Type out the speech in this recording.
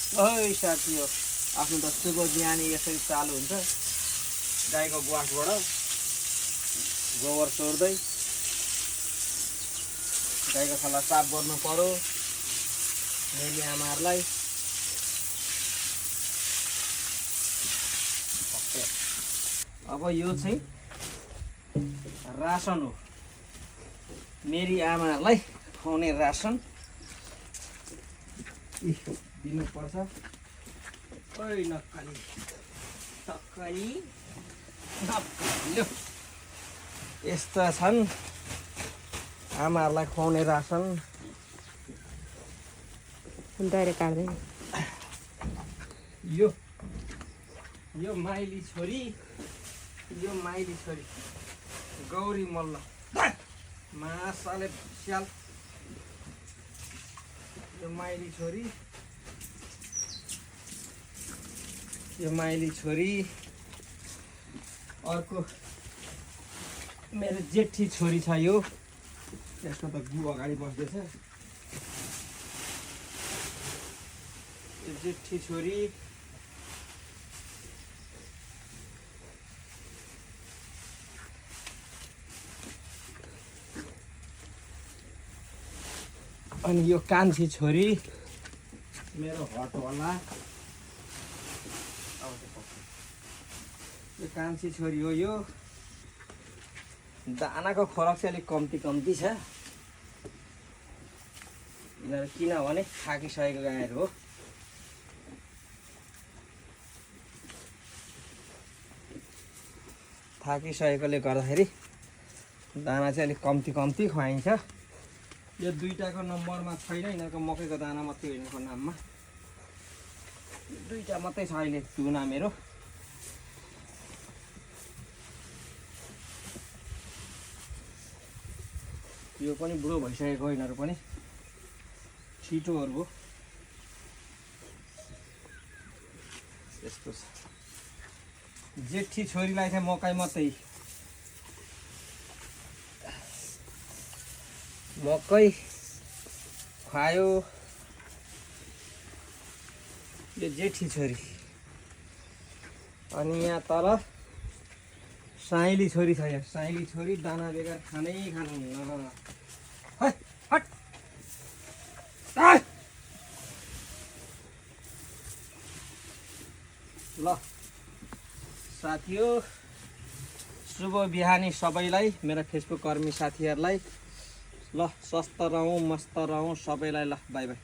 ओइ साथी हो आफ्नो त शुभ बिहानी यसरी चालु हुन्छ गाईको गुवासबाट गोबर चोर्दै गाईको थला साफ गर्नु पर्यो मेरी आमाहरूलाई। अब यो चाहिँ रासन हो मेरी आमाहरूलाई खुवाउने रासन दिनुपर्छ। ओइ नक्कली टक्कली नक्कली यस्ता छन् आमाहरूलाई खुवाउने रासन। दाइरे काट्दैन यो माइली छोरी गौरी मल्ल मासाले स्याल यो माइली छोरी अर्को मेरो जेठी छोरी छ यो यसको त गुउ अगाडि बस्दैछ यो जेठी छोरी अनि यो कान्छी छोरी मेरो हटवाला यो कान्छी छोरी हो। यो दानाको खोराक चाहिँ अलिक कम्ती छ यिनीहरू किनभने थाकिसकेको गाईहरू हो। थाकिसकेकोले गर्दाखेरि दाना चाहिँ अलिक कम्ती खुवाइन्छ। यो दुईटाको नम्बरमा छैन यिनीहरूको मकैको दाना मात्रै हो यिनीहरूको नाममा दुईटा मात्रै छ अहिले तुना मेरो। यो पनि बुढो भइसकेको हो यिनीहरू पनि छिटोहरू हो यस्तो छ। जेठी छोरीलाई चाहिँ मकै मात्रै मकै खुवायो यो जेठी छोरी। अनि यहाँ तल साइली छोरी छ यहाँ साइली छोरी दाना बेगर खानुहुन्न। हट ल साथी हो शुभ बिहानी सबैलाई मेरा फेसबुक कर्मी साथीहरूलाई। ल स्वस्थ रहौँ मस्त रहौँ सबैलाई। ल बाई बाई।